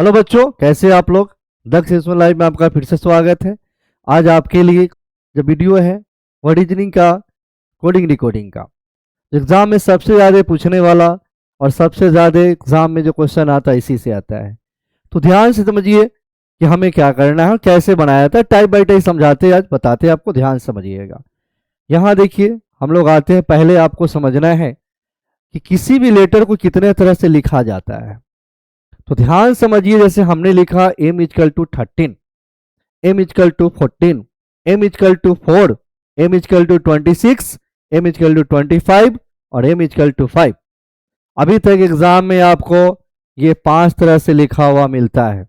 Hello बच्चों, कैसे हैं आप लोग। दक्ष सेशन लाइव में आपका फिर से स्वागत है। आज आपके लिए जो वीडियो है वो रीजनिंग का कोडिंग डिकोडिंग का एग्जाम में सबसे ज़्यादा पूछने वाला और सबसे ज़्यादा एग्जाम में जो क्वेश्चन आता है इसी से आता है। तो ध्यान से समझिए कि हमें क्या करना है और कैसे बनाया जाता है। टाइप बाई टाइप समझाते आज बताते हैं आपको, ध्यान से समझिएगा। यहाँ देखिए हम लोग आते हैं, पहले आपको समझना है कि किसी भी लेटर को कितने तरह से लिखा जाता है। तो ध्यान समझिए, जैसे हमने लिखा m is equal to 13, m is equal to 14, m is equal to 4, m is equal to 26, m is equal to 25 और m इजकल टू 5। अभी तक एग्जाम में आपको ये 5 तरह से लिखा हुआ मिलता है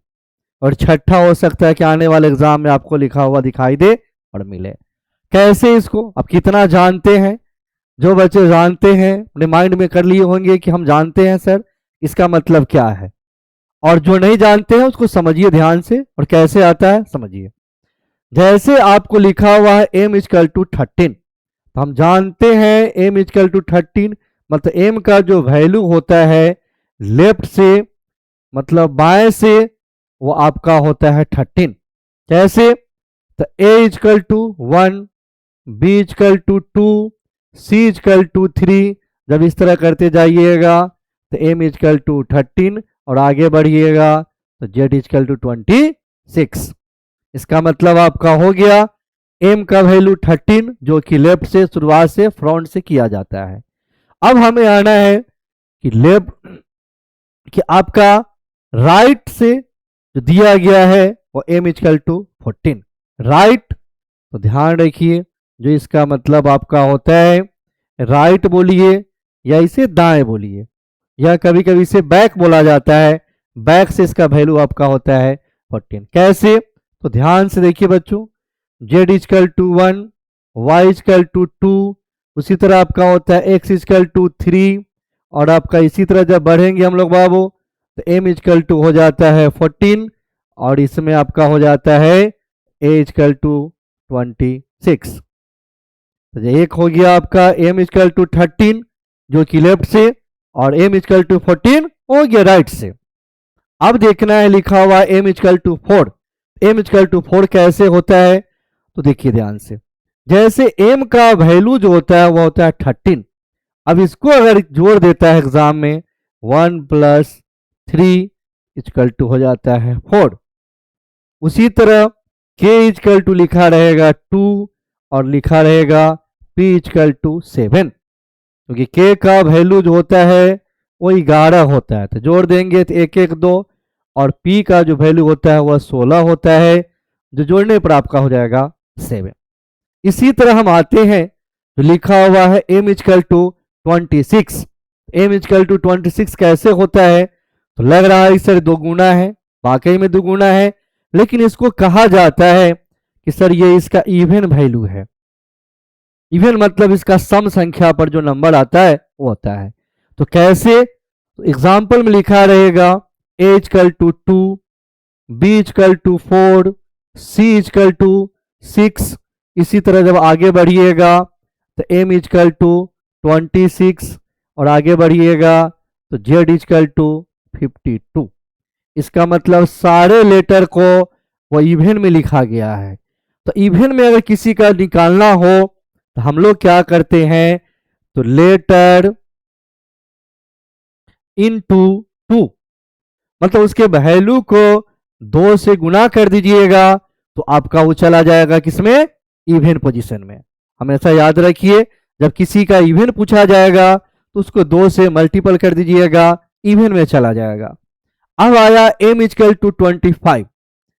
और छठा हो सकता है कि आने वाले एग्जाम में आपको लिखा हुआ दिखाई दे और मिले। कैसे इसको अब कितना जानते हैं? जो बच्चे जानते हैं अपने माइंड में कर लिए होंगे कि हम जानते हैं सर इसका मतलब क्या है, और जो नहीं जानते हैं उसको समझिए ध्यान से और कैसे आता है समझिए। जैसे आपको लिखा हुआ है m इजकल टू 13, तो हम जानते हैं m इजकल टू 13 मतलब m का जो वैल्यू होता है लेफ्ट से मतलब बाएं से वो आपका होता है 13। कैसे? तो a is equal to 1, b is equal to 2, c is equal to 3। जब इस तरह करते जाइएगा तो m इजकल टू 13 और आगे बढ़िएगा तो z इजकल टू 26। इसका मतलब आपका हो गया m का वैल्यू 13 जो कि लेफ्ट से शुरुआत से फ्रंट से किया जाता है। अब हमें आना है कि लेफ्ट कि आपका राइट से जो दिया गया है वो m इजकल टू 14 राइट। तो ध्यान रखिए जो इसका मतलब आपका होता है राइट बोलिए या इसे दाएं बोलिए या कभी कभी इसे बैक बोला जाता है। बैक से इसका वैल्यू आपका होता है 14। कैसे? तो ध्यान से देखिए बच्चों, z is equal to 1, y is equal to 2, उसी तरह आपका होता है x इजकल टू 3 और आपका इसी तरह जब बढ़ेंगे हम लोग बाबू तो m इजकल टू हो जाता है 14 और इसमें आपका हो जाता है a इजकल टू 26। तो एक हो गया आपका m इजकल टू 13 जो कि लेफ्ट से और m इजकल टू 14 हो गया राइट से। अब देखना है लिखा हुआ m is equal to 4। m is equal to 4 कैसे होता है? तो देखिए ध्यान से, जैसे m का वैल्यू जो होता है वो होता है 13। अब इसको अगर जोड़ देता है एग्जाम में 1 प्लस 3 इजकल टू हो जाता है 4। उसी तरह k इजकल टू लिखा रहेगा 2 और लिखा रहेगा p इजकल टू 7 क्योंकि k का वैल्यू जो होता है वो 11 होता है। तो जोड़ देंगे तो 1 1 2 और p का जो वैल्यू होता है वह 16 होता है जो जोड़ने पर आपका हो जाएगा 7। इसी तरह हम आते हैं जो लिखा हुआ है m is equal to 26। m is equal to 26 कैसे होता है? तो लग रहा है सर दो गुना है, वाकई में दो गुना है, लेकिन इसको कहा जाता है कि सर ये इसका इवन वैल्यू है। इवन मतलब इसका सम संख्या पर जो नंबर आता है वो होता है। तो कैसे? तो एग्जाम्पल में लिखा रहेगा a is equal to 2, b is equal to 4, c is equal to 6। इसी तरह जब आगे बढ़िएगा तो m इजकल टू 26 और आगे बढ़िएगा तो z इजकल टू 52। इसका मतलब सारे लेटर को वो इवन में लिखा गया है। तो इवन में अगर किसी का निकालना हो तो हम लोग क्या करते हैं? तो लेटर इनटू 2 मतलब उसके वैल्यू को 2 से गुना कर दीजिएगा तो आपका वो चला जाएगा किसमें? इवन पोजीशन में। हमेशा याद रखिए जब किसी का इवन पूछा जाएगा तो उसको 2 से मल्टीपल कर दीजिएगा, इवन में चला जाएगा। अब आया m is equal to 25।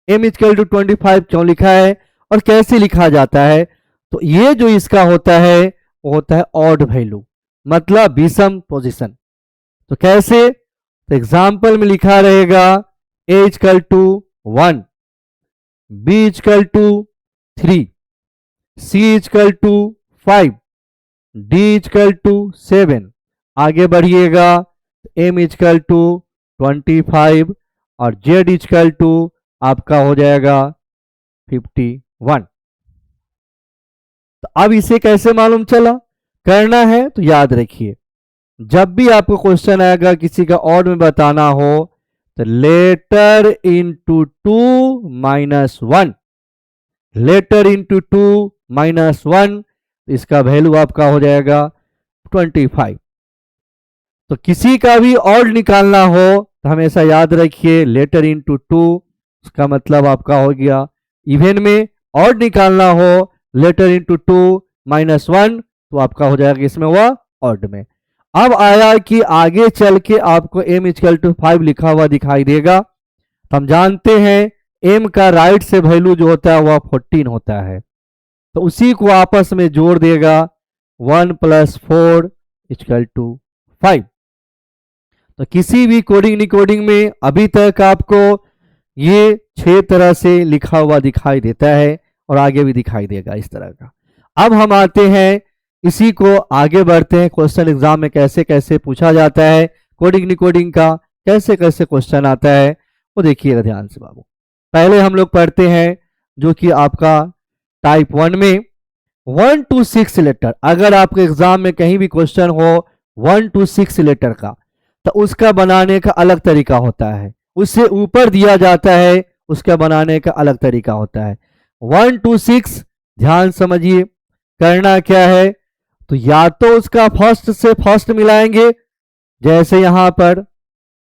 m is equal to 25 क्यों लिखा है और कैसे लिखा जाता है? तो ये जो इसका होता है वो होता है ऑड वैल्यू मतलब विषम पोजीशन। तो कैसे? तो एग्जाम्पल में लिखा रहेगा a is equal to 1, b is equal to 3, c is equal to 5, d is equal to 7। आगे बढ़िएगा m इजकल टू 25 और z इजकल टू आपका हो जाएगा 51। तो अब इसे कैसे मालूम चला करना है? तो याद रखिए जब भी आपको क्वेश्चन आएगा किसी का ऑड में बताना हो तो लेटर इंटू 2 - 1, लेटर इंटू 2 - 1, इसका वैल्यू आपका हो जाएगा 25। तो किसी का भी ऑड निकालना हो तो हमेशा याद रखिए लेटर इंटू 2, उसका मतलब आपका हो गया इवन में। ऑड निकालना हो लेटर इंटू 2 - 1, तो आपका हो जाएगा इसमें हुआ ऑड में। अब आया कि आगे चल के आपको m = 5 लिखा हुआ दिखाई देगा। तो हम जानते हैं m का राइट से वैल्यू जो होता है वह 14 होता है, तो उसी को आपस में जोड़ देगा 1 + 4 = 5। तो किसी भी कोडिंग डिकोडिंग में अभी तक आपको ये 6 तरह से लिखा हुआ दिखाई देता है और आगे भी दिखाई देगा इस तरह का। अब हम आते हैं इसी को आगे बढ़ते हैं, क्वेश्चन एग्जाम में कैसे कैसे पूछा जाता है, कोडिंग डिकोडिंग का कैसे कैसे क्वेश्चन आता है वो देखिएगा ध्यान से बाबू। पहले हम लोग पढ़ते हैं जो कि आपका टाइप 1 में 1 to 6 लेटर। अगर आपके एग्जाम में कहीं भी क्वेश्चन हो 1 to 6 लेटर का, तो उसका बनाने का अलग तरीका होता है, उससे ऊपर दिया जाता है उसका बनाने का अलग तरीका होता है। 1 to 6 ध्यान समझिए, करना क्या है, तो या तो उसका फर्स्ट से फर्स्ट मिलाएंगे, जैसे यहां पर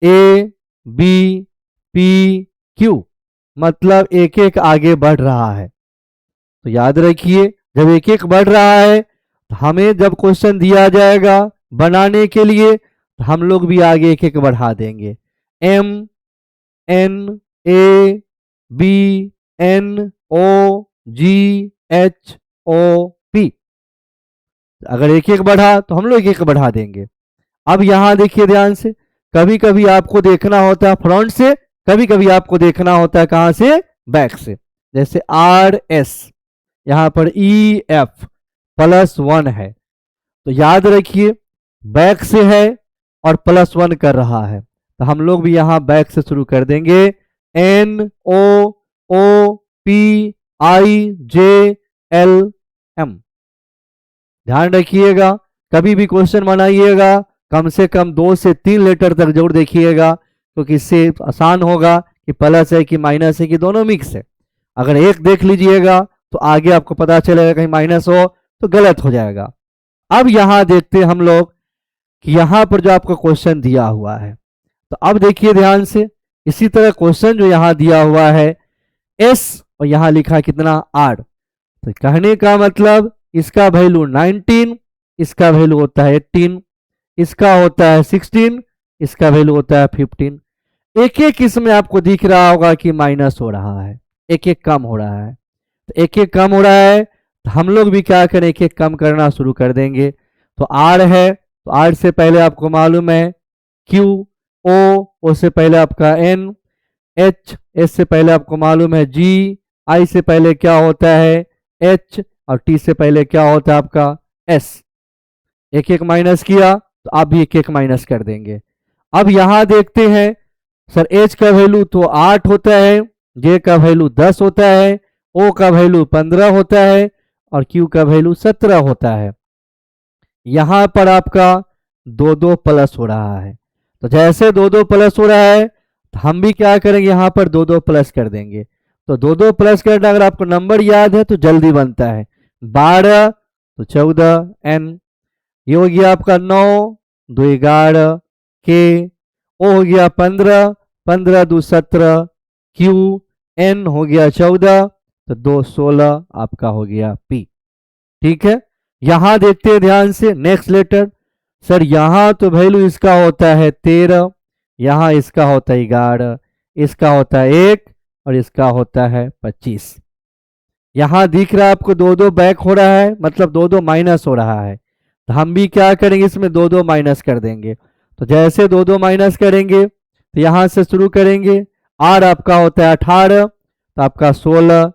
ए बी पी क्यू, मतलब एक एक आगे बढ़ रहा है। तो याद रखिए जब एक एक बढ़ रहा है तो हमें जब क्वेश्चन दिया जाएगा बनाने के लिए तो हम लोग भी आगे एक एक बढ़ा देंगे, M N A B N O G H O P. अगर एक एक बढ़ा तो हम लोग एक एक बढ़ा देंगे। अब यहां देखिए ध्यान से, कभी कभी आपको देखना होता है फ्रंट से, कभी कभी आपको देखना होता है कहां से, बैक से। जैसे आर एस, यहां पर ई एफ +1 है, तो याद रखिए बैक से है और +1 कर रहा है, तो हम लोग भी यहां बैक से शुरू कर देंगे, N O O P I J L M. ध्यान रखिएगा कभी भी क्वेश्चन बनाइएगा कम से कम 2 से 3 लेटर तक जरूर देखिएगा, क्योंकि इससे आसान होगा कि प्लस है कि माइनस है कि दोनों मिक्स है। अगर एक देख लीजिएगा तो आगे आपको पता चलेगा कहीं माइनस हो तो गलत हो जाएगा। अब यहां देखते हैं हम लोग कि यहां पर जो आपको क्वेश्चन दिया हुआ है, तो अब देखिए ध्यान से, इसी तरह क्वेश्चन जो यहां दिया हुआ है एस और यहां लिखा कितना 8, तो कहने का मतलब इसका वैल्यू 19, इसका वैल्यू होता है 18, इसका होता है 16, इसका वैल्यू होता है 15। एक एक इसमें आपको दिख रहा होगा कि माइनस हो रहा है, एक एक कम हो रहा है, तो एक एक कम हो रहा है तो हम लोग भी क्या करें, एक एक कम करना शुरू कर देंगे। तो आर है तो आर से पहले आपको मालूम है क्यू, ओ से पहले आपका एन, एच एस से पहले आपको मालूम है जी, आई से पहले क्या होता है एच, और टी से पहले क्या होता है आपका एस। एक एक माइनस किया तो आप भी एक एक माइनस कर देंगे। अब यहां देखते हैं सर एच का वैल्यू तो 8 होता है, जे का वैल्यू 10 होता है, ओ का वैल्यू 15 होता है और क्यू का वैल्यू 17 होता है। यहां पर आपका 2 प्लस हो रहा है, तो जैसे 2 प्लस हो रहा है तो हम भी क्या करेंगे यहां पर 2 प्लस कर देंगे। तो 2 प्लस करना अगर आपको नंबर याद है तो जल्दी बनता है, 12 तो 14 एन, ये हो गया आपका 9 2 11 के, ओ हो गया 15 15 2 17 क्यू, एन हो गया 14 तो 2 16 आपका हो गया पी। ठीक है, यहां देखते हैं ध्यान से नेक्स्ट लेटर। सर यहां तो वैल्यू इसका होता है 13, यहां इसका होता है 11, इसका होता है 1 और इसका होता है 25। यहां दिख रहा है आपको 2 बैक हो रहा है, मतलब 2 माइनस हो रहा है, तो हम भी क्या करेंगे इसमें 2 माइनस कर देंगे। तो जैसे 2 माइनस करेंगे तो यहां से शुरू करेंगे, आर आपका होता है 18 तो आपका 16,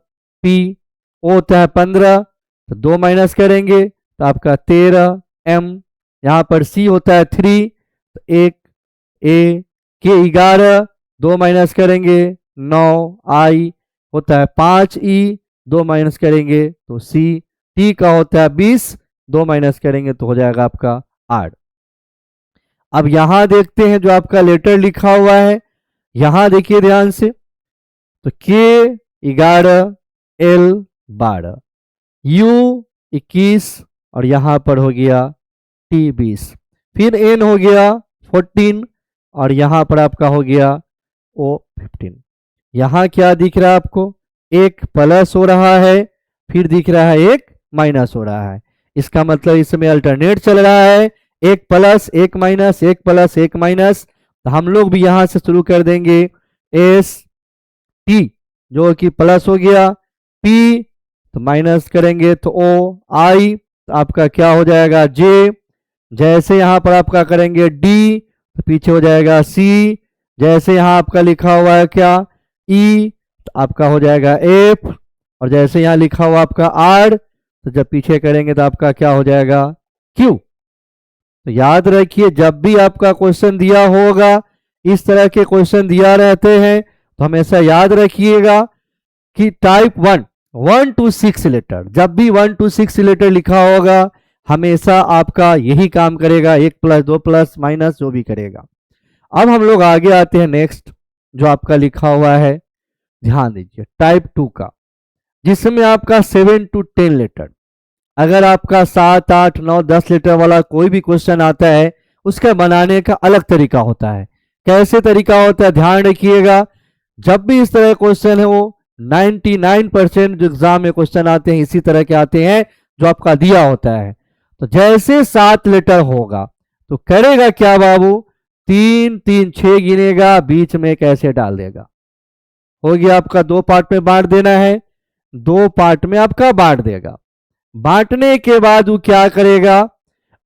पी ओ होता है 15 तो 2 माइनस करेंगे तो आपका 13, एम यहाँ पर सी होता है 3 तो 1, ए के 11 2 माइनस करेंगे 9, आई होता है 5, ई 2 माइनस करेंगे तो सी, टी का होता है 20 2 माइनस करेंगे तो हो जाएगा आपका 8। अब यहां देखते हैं जो आपका लेटर लिखा हुआ है, यहां देखिए ध्यान से, तो K 11, L 12, U 21 और यहां पर हो गया T 20, फिर N हो गया 14 और यहां पर आपका हो गया O 15। यहां क्या दिख रहा है आपको, एक प्लस हो रहा है, फिर दिख रहा है एक माइनस हो रहा है। इसका मतलब इसमें अल्टरनेट चल रहा है, एक प्लस एक माइनस, एक प्लस एक माइनस। तो हम लोग भी यहां से शुरू कर देंगे एस टी जो कि प्लस हो गया, पी तो माइनस करेंगे तो ओ, आई तो आपका क्या हो जाएगा जे, जैसे यहां पर आपका करेंगे डी तो पीछे हो जाएगा सी, जैसे यहां आपका लिखा हुआ है क्या ई तो आपका हो जाएगा एफ, और जैसे यहां लिखा हुआ आपका आर तो जब पीछे करेंगे तो आपका क्या हो जाएगा क्यू। तो याद रखिए जब भी आपका क्वेश्चन दिया होगा, इस तरह के क्वेश्चन दिया रहते हैं तो हमेशा याद रखिएगा कि टाइप 1 to 6 लेटर, जब भी 1 to 6 लेटर लिखा होगा हमेशा आपका यही काम करेगा, एक प्लस दो प्लस माइनस जो भी करेगा। अब हम लोग आगे आते हैं नेक्स्ट जो आपका लिखा हुआ है, ध्यान दीजिए टाइप 2 का, जिसमें आपका 7 to 10 लेटर। अगर आपका 7, 8, 9, 10 लेटर वाला कोई भी क्वेश्चन आता है उसका बनाने का अलग तरीका होता है। कैसे तरीका होता है ध्यान रखिएगा, जब भी इस तरह क्वेश्चन है वो 99% जो एग्जाम में क्वेश्चन आते हैं इसी तरह के आते हैं जो आपका दिया होता है। तो जैसे 7 लेटर होगा तो करेगा क्या बाबू, 3 3 6 गिनेगा, बीच में कैसे डाल देगा। हो गया आपका दो पार्ट में बांट देना है, दो पार्ट में आपका बांट देगा। बांटने के बाद वो क्या करेगा,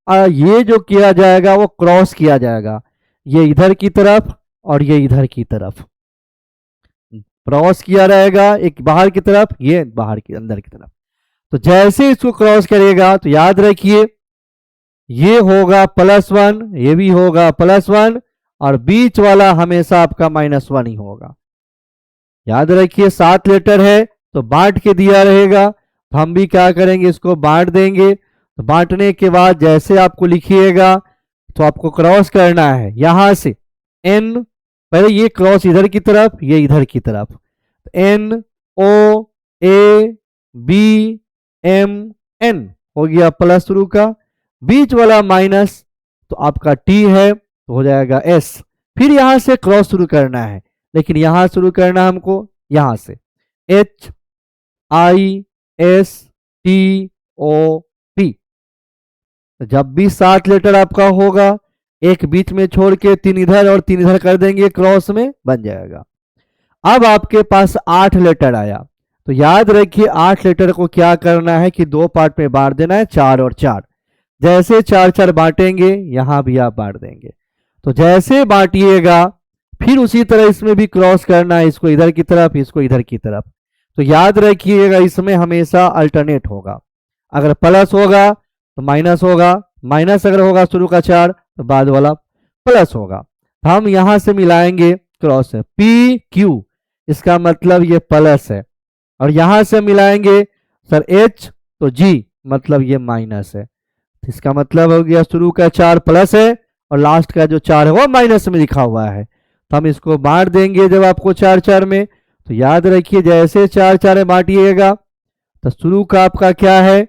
ये जो किया जाएगा वो क्रॉस किया जाएगा, ये इधर की तरफ और ये इधर की तरफ क्रॉस किया रहेगा, एक बाहर की तरफ ये बाहर की अंदर की तरफ। तो जैसे इसको क्रॉस करेगा तो याद रखिए ये होगा +1, ये भी होगा +1 और बीच वाला हमेशा आपका -1 ही होगा। याद रखिए 7 लेटर है तो बांट के दिया रहेगा, तो हम भी क्या करेंगे इसको बांट देंगे। तो बांटने के बाद जैसे आपको लिखिएगा तो आपको क्रॉस करना है यहां से n, पहले ये क्रॉस इधर की तरफ ये इधर की तरफ, N O A B M N हो गया प्लस शुरू का, बीच वाला माइनस तो आपका T है तो हो जाएगा S। फिर यहां से क्रॉस शुरू करना है, लेकिन यहां शुरू करना हमको यहां से H I S T O P। जब भी 7 लेटर आपका होगा एक बीच में छोड़ के 3 इधर और 3 इधर कर देंगे, क्रॉस में बन जाएगा। अब आपके पास 8 लेटर आया तो याद रखिए 8 लेटर को क्या करना है कि दो पार्ट में बांट देना है, 4 और 4। जैसे 4 4 बांटेंगे यहां भी आप बांट देंगे। तो जैसे बांटिएगा फिर उसी तरह इसमें भी क्रॉस करना है, इसको इधर की तरफ इसको इधर की तरफ। तो याद रखिएगा इसमें हमेशा अल्टरनेट होगा, अगर प्लस होगा तो माइनस होगा, माइनस अगर होगा शुरू का 4 तो बाद वाला प्लस होगा। हम यहां से मिलाएंगे क्रॉस है पी क्यू, इसका मतलब ये प्लस है, और यहां से मिलाएंगे सर H तो G मतलब ये माइनस है। इसका मतलब हो गया शुरू का 4 प्लस है और लास्ट का जो 4 है वो माइनस में लिखा हुआ है। तो हम इसको बांट देंगे जब आपको 4 4 में। तो याद रखिए जैसे 4 4 में बांटिएगा तो शुरू का आपका क्या है,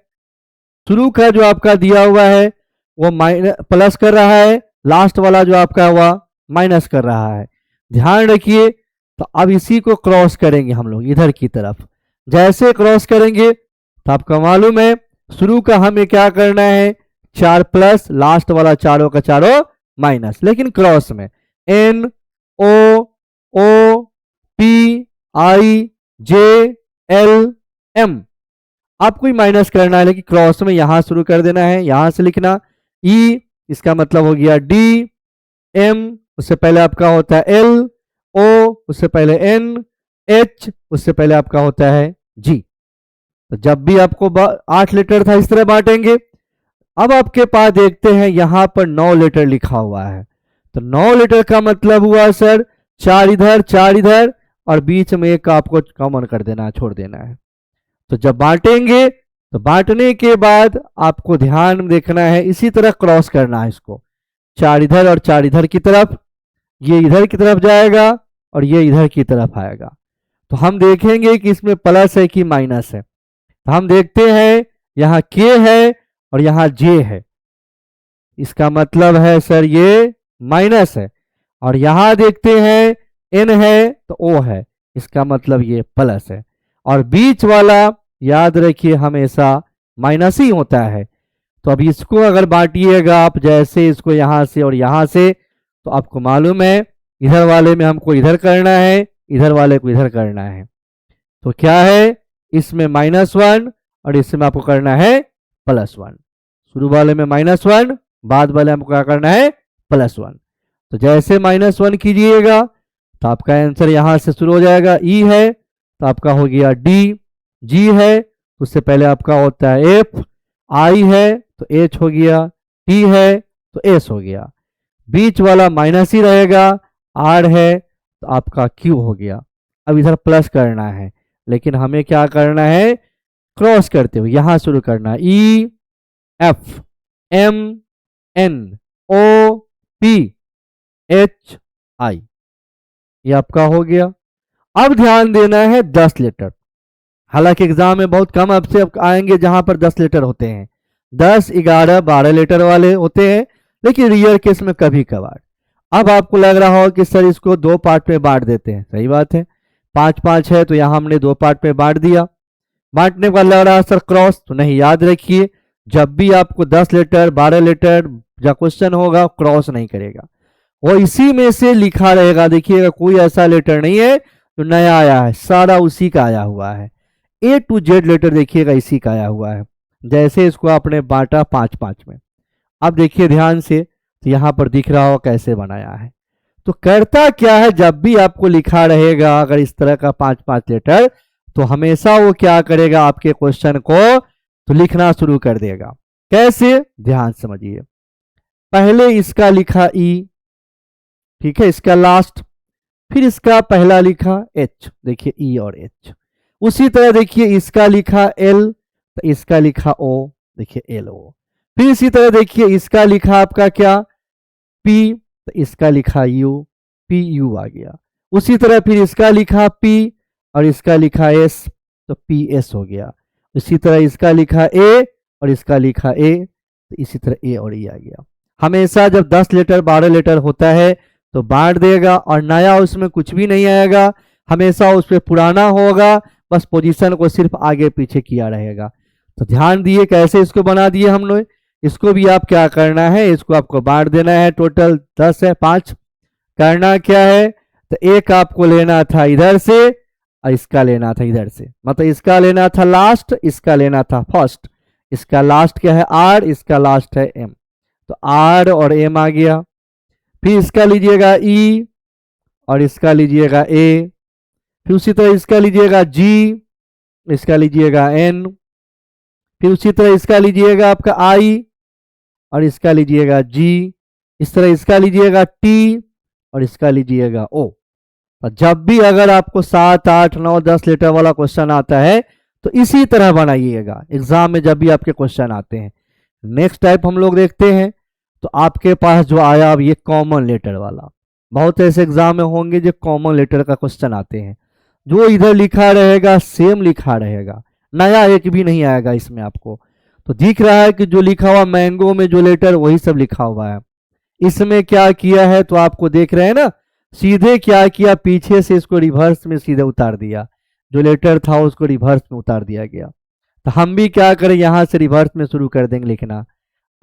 शुरू का जो आपका दिया हुआ है वो माइनस प्लस कर रहा है, लास्ट वाला जो आपका हुआ माइनस कर रहा है। ध्यान रखिए। तो अब इसी को क्रॉस करेंगे हम लोग इधर की तरफ, जैसे क्रॉस करेंगे तो आपका मालूम है शुरू का हमें क्या करना है 4 प्लस, लास्ट वाला चारों का चारों माइनस, लेकिन क्रॉस में N O O P I J L M आपको ही माइनस करना है, लेकिन क्रॉस में यहां शुरू कर देना है, यहां से लिखना E, इसका मतलब हो गया D, M उससे पहले आपका होता है L, O उससे पहले N, H उससे पहले आपका होता है G। तो जब भी आपको 8 लेटर था इस तरह बांटेंगे। अब आपके पास देखते हैं यहां पर 9 लेटर लिखा हुआ है, तो 9 लेटर का मतलब हुआ सर 4 इधर और बीच में एक आपको कॉमन कर देना है, छोड़ देना है। तो जब बांटेंगे तो बांटने के बाद आपको ध्यान देखना है इसी तरह क्रॉस करना है इसको, 4 इधर और 4 इधर की तरफ, ये इधर की तरफ जाएगा और ये इधर की तरफ आएगा। तो हम देखेंगे कि इसमें प्लस है कि माइनस है। तो हम देखते हैं यहाँ के है और यहाँ जे है, इसका मतलब है सर ये माइनस है। और यहां देखते हैं एन है तो ओ है, इसका मतलब ये प्लस है। और बीच वाला याद रखिए हमेशा माइनस ही होता है। तो अब इसको अगर बांटिएगा आप जैसे इसको यहां से और यहां से, तो आपको मालूम है इधर वाले में हमको इधर करना है, इधर वाले को इधर करना है। तो क्या है, इसमें -1 और इसमें आपको करना है +1। शुरू वाले में -1, बाद वाले हमको क्या करना है +1। तो जैसे -1 कीजिएगा तो आपका आंसर यहां से शुरू हो जाएगा। ई है तो आपका हो गया डी, जी है तो उससे पहले आपका होता है एफ, आई है तो एच हो गया, टी है तो एस हो गया, बीच वाला माइनस ही रहेगा, आर है तो आपका क्यू हो गया। अब इधर प्लस करना है, लेकिन हमें क्या करना है, क्रॉस करते हुए यहां शुरू करना है। E F M N O P H I, ये आपका हो गया। अब ध्यान देना है 10 लेटर। हालांकि एग्जाम में बहुत कम आपसे आएंगे जहां पर 10 लेटर होते हैं, 10, 11, 12 लेटर वाले होते हैं, लेकिन रियल केस में कभी कभार। अब आपको लग रहा हो कि सर इसको 2 पार्ट में बांट देते हैं, सही बात है, 5-5 है तो यहां हमने 2 पार्ट में बांट दिया। बांटने का लग रहा है सर क्रॉस, तो नहीं, याद रखिए जब भी आपको 10 लेटर 12 लेटर या क्वेश्चन होगा क्रॉस नहीं करेगा, वो इसी में से लिखा रहेगा। देखिएगा कोई ऐसा लेटर नहीं है जो नया आया है, सारा उसी का आया हुआ है। A to Z लेटर देखिएगा इसी का आया हुआ है। जैसे इसको आपने बांटा 5-5 में, अब देखिए ध्यान से, तो यहां पर दिख रहा हो कैसे बनाया है। तो करता क्या है, जब भी आपको लिखा रहेगा अगर इस तरह का 5-5 लेटर, तो हमेशा वो क्या करेगा, आपके क्वेश्चन को तो लिखना शुरू कर देगा। कैसे, ध्यान समझिए। पहले इसका लिखा ई, ठीक है, इसका लास्ट, फिर इसका पहला लिखा एच, देखिए ई और एच। उसी तरह देखिए इसका लिखा एल तो इसका लिखा ओ, देखिए एल ओ। फिर इसी तरह देखिए इसका लिखा आपका क्या पी तो इसका लिखा यू, पी यू आ गया। उसी तरह फिर इसका लिखा पी और इसका लिखा एस तो पी एस हो गया। इसी तरह इसका लिखा ए और इसका लिखा ए तो इसी तरह ए और ई आ गया। हमेशा जब 10 लेटर 12 लेटर होता है तो बांट देगा और नया उसमें कुछ भी नहीं आएगा, हमेशा उस पर पुराना होगा, बस पोजीशन को सिर्फ आगे पीछे किया रहेगा। तो ध्यान दिए कैसे इसको बना दिए हम लोग। इसको भी आप क्या करना है, इसको आपको बांट देना है। टोटल 10 है, 5 करना क्या है, तो एक आपको लेना था इधर से और इसका लेना था इधर से, मतलब इसका लेना था लास्ट, इसका लेना था फर्स्ट। इसका लास्ट क्या है आर, इसका लास्ट है एम, तो आर और एम आ गया। फिर इसका लीजिएगा ई और इसका लीजिएगा ए, फिर उसी तरह इसका लीजिएगा जी, इसका लीजिएगा एन, फिर उसी तरह इसका लीजिएगा आपका आई और इसका लीजिएगा जी, इस तरह इसका लीजिएगा टी और इसका लीजिएगा ओ। और जब भी अगर आपको 7, 8, 9, 10 लेटर वाला क्वेश्चन आता है तो इसी तरह बनाइएगा एग्जाम में जब भी आपके क्वेश्चन आते हैं। नेक्स्ट टाइप हम लोग देखते हैं, तो आपके पास जो आया अब ये कॉमन लेटर वाला। बहुत ऐसे एग्जाम में होंगे जो कॉमन लेटर का क्वेश्चन आते हैं, जो इधर लिखा रहेगा सेम लिखा रहेगा, नया एक भी नहीं आएगा इसमें आपको। तो दिख रहा है कि जो लिखा हुआ मैंगो में जो लेटर वही सब लिखा हुआ है। इसमें क्या किया है, तो आपको देख रहे हैं ना, सीधे क्या किया, पीछे से इसको रिवर्स में सीधे उतार दिया, जो लेटर था उसको रिवर्स में उतार दिया गया। तो हम भी क्या करें, यहां से रिवर्स में शुरू कर देंगे लिखना,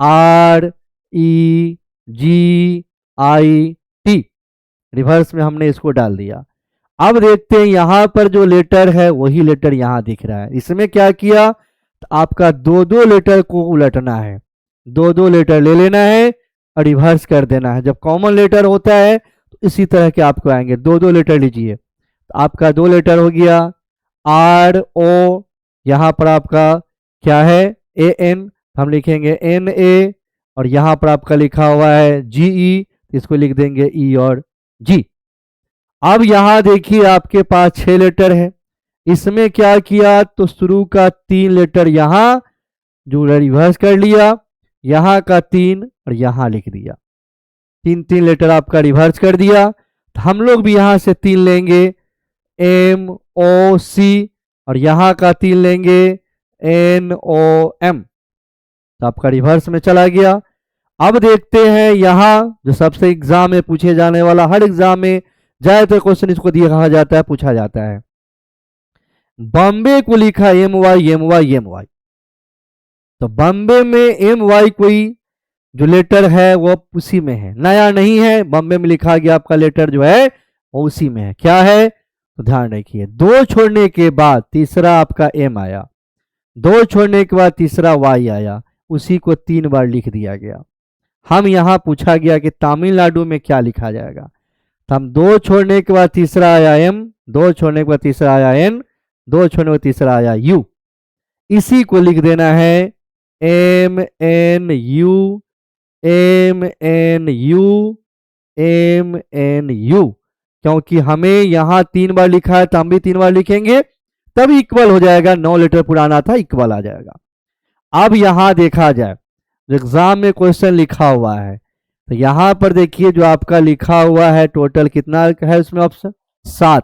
R E G I T, reverse में हमने इसको डाल दिया। अब देखते हैं यहां पर जो लेटर है वही लेटर यहां दिख रहा है। इसमें क्या किया, तो आपका 2-2 लेटर को उलटना है, 2-2 लेटर ले लेना है और रिवर्स कर देना है। जब कॉमन लेटर होता है तो इसी तरह के आपको आएंगे, 2-2 लेटर लीजिए। तो आपका 2 लेटर हो गया आर ओ, यहां पर आपका क्या है ए एन, हम लिखेंगे एन ए, और यहां पर आपका लिखा हुआ है जी ई, इसको लिख देंगे ई और जी। अब यहां देखिए आपके पास 6 लेटर है, इसमें क्या किया, तो शुरू का 3 लेटर यहां जो रिवर्स कर लिया, यहां का 3 और यहां लिख दिया, 3-3 लेटर आपका रिवर्स कर दिया। हम लोग भी यहां से 3 लेंगे MOC और यहां का 3 लेंगे NOM। तो आपका रिवर्स में चला गया। अब देखते हैं यहां जो सबसे एग्जाम में पूछे जाने वाला, हर एग्जाम में ज्यादातर क्वेश्चन इसको दिया कहा जाता है, पूछा जाता है। बॉम्बे को लिखा MY। तो बॉम्बे में MY कोई जो लेटर है वो उसी में है, नया नहीं है। बॉम्बे में लिखा गया आपका लेटर जो है वो उसी में है। क्या है? तो ध्यान रखिए, 2 छोड़ने के बाद तीसरा आपका M आया, 2 छोड़ने के बाद तीसरा Y आया, उसी को 3 बार लिख दिया गया। हम यहां पूछा गया कि तमिलनाडु में क्या लिखा जाएगा, तो हम 2 छोड़ने के बाद तीसरा आया M, 2 छोड़ने के बाद तीसरा आया N, 2 छोड़ने के बाद तीसरा आया U। इसी को लिख देना है MNU MNU, क्योंकि हमें यहां 3 बार लिखा है तो हम भी 3 बार लिखेंगे, तब इक्वल हो जाएगा। 9 लेटर पुराना था, इक्वल आ जाएगा। अब यहां देखा जाए, एग्जाम में क्वेश्चन लिखा हुआ है, तो यहां पर देखिए जो आपका लिखा हुआ है टोटल कितना है उसमें ऑप्शन 7,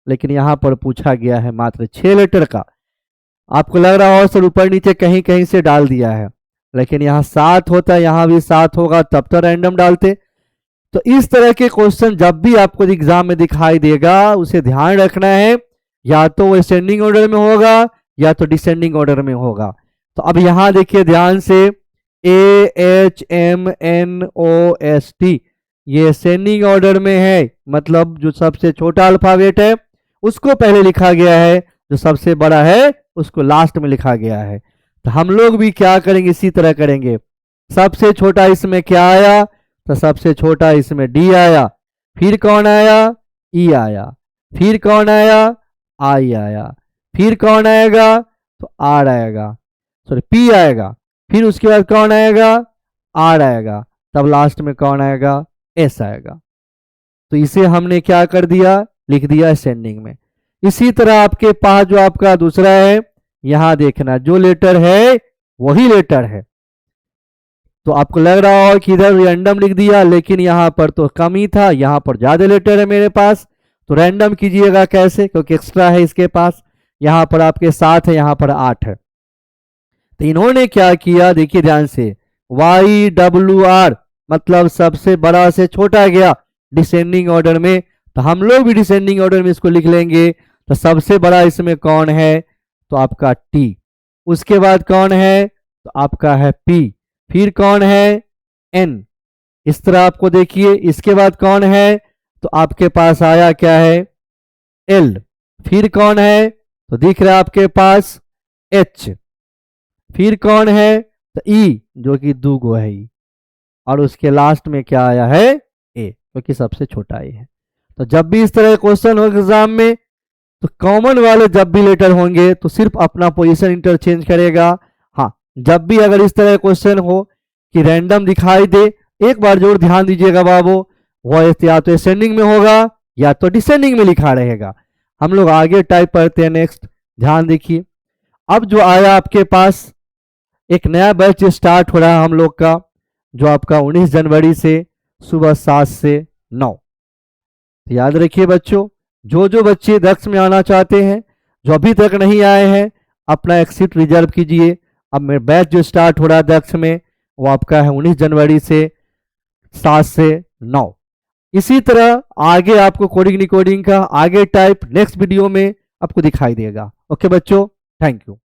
लेकिन यहां पर पूछा गया है मात्र 6 लेटर का। आपको लग रहा है सर ऊपर नीचे कहीं कहीं से डाल दिया है, लेकिन यहाँ 7 होता है, यहाँ भी 7 होगा, तब तो रैंडम डालते। तो इस तरह के क्वेश्चन जब भी आपको एग्जाम में दिखाई देगा, उसे ध्यान रखना है, या तो वो असेंडिंग ऑर्डर में होगा या तो डिसेंडिंग ऑर्डर में होगा। तो अब यहां देखिए ध्यान से, AHMNOST ये असेंडिंग ऑर्डर में है, मतलब जो सबसे छोटा अल्फाबेट है उसको पहले लिखा गया है, जो सबसे बड़ा है उसको लास्ट में लिखा गया है। तो हम लोग भी क्या करेंगे, इसी तरह करेंगे। सबसे छोटा इसमें क्या आया, तो सबसे छोटा इसमें D आया, फिर कौन आया, E आया, फिर कौन आया, I आया, फिर कौन आएगा, तो R आएगा, सॉरी P आएगा, फिर उसके बाद कौन आएगा, R आएगा, तब लास्ट में कौन आएगा, S आएगा। तो इसे हमने क्या कर दिया, लिख दिया असेंडिंग में। इसी तरह आपके पास जो आपका दूसरा है, यहां देखना जो लेटर है वही लेटर है। तो आपको लग रहा हो कि इधर रैंडम लिख दिया, लेकिन यहां पर तो कम ही था, यहां पर ज्यादा लेटर है मेरे पास, तो रैंडम कीजिएगा कैसे, क्योंकि एक्स्ट्रा है इसके पास। यहां पर आपके 7 है, यहां पर 8 है। तो इन्होंने क्या किया, देखिए ध्यान से, YWR मतलब सबसे बड़ा से छोटा गया डिसेंडिंग ऑर्डर में, तो हम लोग भी डिसेंडिंग ऑर्डर में इसको लिख लेंगे। तो सबसे बड़ा इसमें कौन है, तो आपका T, उसके बाद कौन है, तो आपका है P, फिर कौन है, N। इस तरह आपको देखिए, इसके बाद कौन है, तो आपके पास आया क्या है, L, फिर कौन है, तो दिख रहा है आपके पास H, फिर कौन है, तो E जो कि 2 गो है E, और उसके लास्ट में क्या आया है, A, क्योंकि सबसे छोटा A है। तो जब भी इस तरह क्वेश्चन हो एग्जाम में, तो कॉमन वाले जब भी लेटर होंगे तो सिर्फ अपना पोजीशन इंटरचेंज करेगा। हाँ, जब भी अगर इस तरह क्वेश्चन हो कि रैंडम दिखाई दे, एक बार जरूर ध्यान दीजिएगा बाबू, वो या तो असेंडिंग में होगा या तो डिसेंडिंग में लिखा रहेगा। हम लोग आगे टाइप करते हैं नेक्स्ट, ध्यान देखिए। अब जो आया आपके पास एक नया बैच स्टार्ट हो रहा है हम लोग का, जो आपका 19 जनवरी से सुबह 7 से 9। तो याद रखिए बच्चों, जो बच्चे दक्ष में आना चाहते हैं, जो अभी तक नहीं आए हैं, अपना एक्सिट रिजर्व कीजिए। अब मेरा बैच जो स्टार्ट हो रहा है दक्ष में, वो आपका है 19 जनवरी से 7 से 9। इसी तरह आगे आपको कोडिंग डिकोडिंग का आगे टाइप नेक्स्ट वीडियो में आपको दिखाई देगा। ओके बच्चों, थैंक यू।